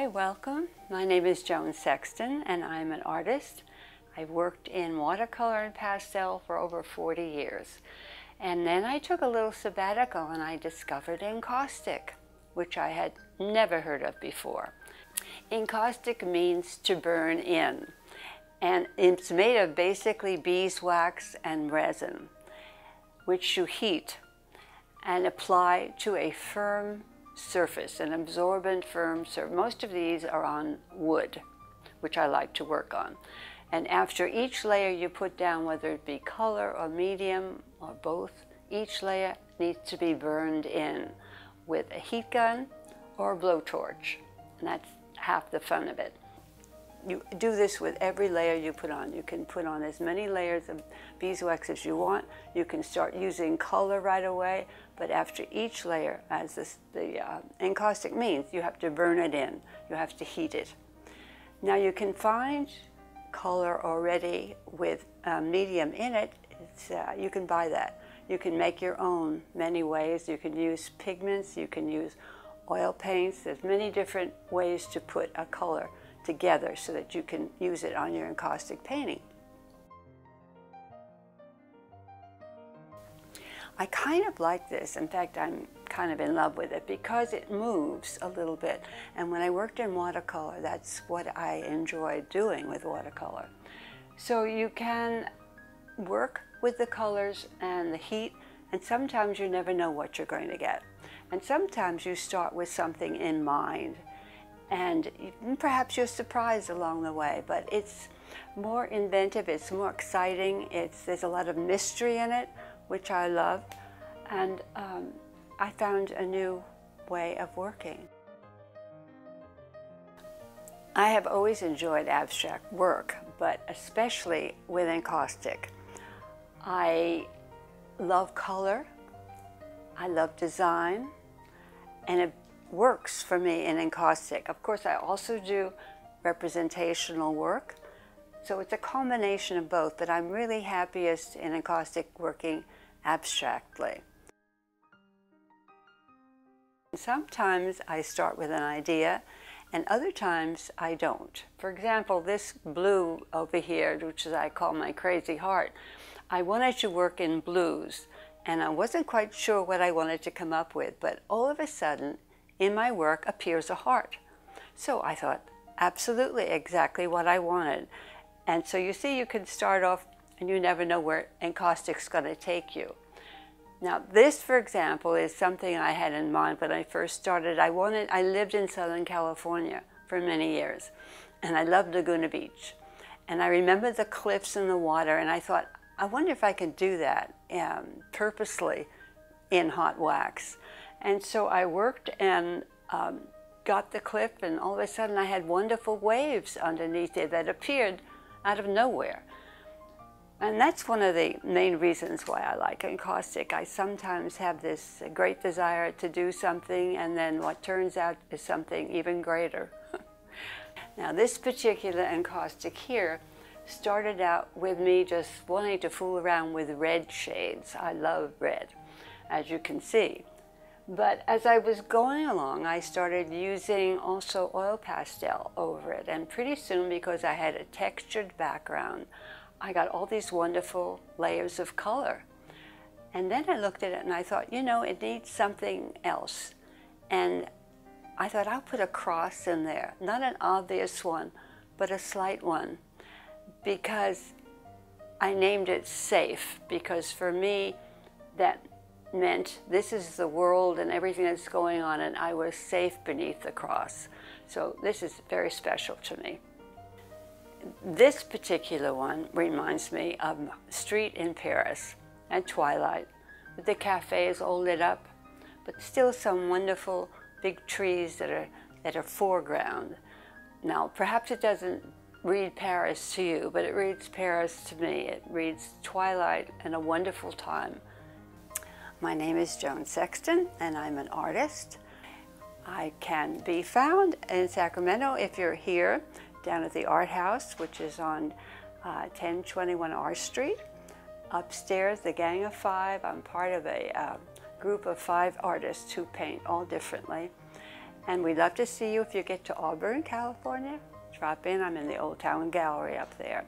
Hi, welcome. My name is Joan Sexton and I'm an artist. I've worked in watercolor and pastel for over 40 years. And then I took a little sabbatical and I discovered encaustic, which I had never heard of before. Encaustic means to burn in, and it's made of basically beeswax and resin, which you heat and apply to a firm surface, an absorbent firm surface. Most of these are on wood, which I like to work on. And after each layer you put down, whether it be color or medium or both, each layer needs to be burned in with a heat gun or a blowtorch. And that's half the fun of it. You do this with every layer you put on. You can put on as many layers of beeswax as you want. You can start using color right away, but after each layer, as the encaustic means, you have to burn it in. You have to heat it. Now you can find color already with medium in it. You can buy that. You can make your own many ways. You can use pigments, you can use oil paints. There's many different ways to put a color together so that you can use it on your encaustic painting. I kind of like this. In fact, I'm kind of in love with it because it moves a little bit. And when I worked in watercolor, that's what I enjoyed doing with watercolor. So you can work with the colors and the heat, and sometimes you never know what you're going to get. And sometimes you start with something in mind, and perhaps you're surprised along the way, but it's more inventive, it's more exciting, there's a lot of mystery in it, which I love, and I found a new way of working. I have always enjoyed abstract work, but especially with encaustic. I love color, I love design, and it works for me in encaustic. Of course, I also do representational work, so it's a combination of both, but I'm really happiest in encaustic working abstractly. Sometimes I start with an idea, and other times I don't. For example, this blue over here, which I call my crazy heart, I wanted to work in blues, and I wasn't quite sure what I wanted to come up with, but all of a sudden, in my work appears a heart. So I thought, absolutely, exactly what I wanted. And so you see, you can start off and you never know where encaustic's going to take you. Now this, for example, is something I had in mind when I first started. I lived in Southern California for many years, and I loved Laguna Beach. And I remember the cliffs and the water, and I thought, I wonder if I could do that purposely in hot wax. And so I worked and got the cliff, and all of a sudden I had wonderful waves underneath it that appeared out of nowhere. And that's one of the main reasons why I like encaustic. I sometimes have this great desire to do something, and then what turns out is something even greater. Now this particular encaustic here started out with me just wanting to fool around with red shades. I love red, as you can see. But as I was going along, I started using also oil pastel over it. And pretty soon, because I had a textured background, I got all these wonderful layers of color. And then I looked at it and I thought, you know, it needs something else. And I thought, I'll put a cross in there. Not an obvious one, but a slight one. Because I named it safe, because for me, that meant this is the world and everything that's going on, and I was safe beneath the cross. So this is very special to me. This particular one reminds me of a street in Paris at twilight, with the cafes all lit up, but still some wonderful big trees that are foreground. Now, perhaps it doesn't read Paris to you, but it reads Paris to me. It reads twilight and a wonderful time. My name is Joan Sexton, and I'm an artist. I can be found in Sacramento if you're here, down at the Art House, which is on 1021 R Street. Upstairs, the Gang of Five. I'm part of a group of 5 artists who paint all differently. And we'd love to see you if you get to Auburn, California. Drop in. I'm in the Old Town Gallery up there.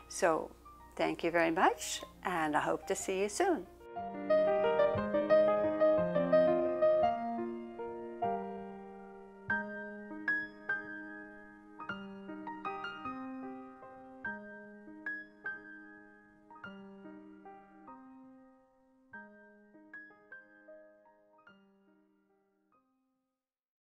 So thank you very much, and I hope to see you soon.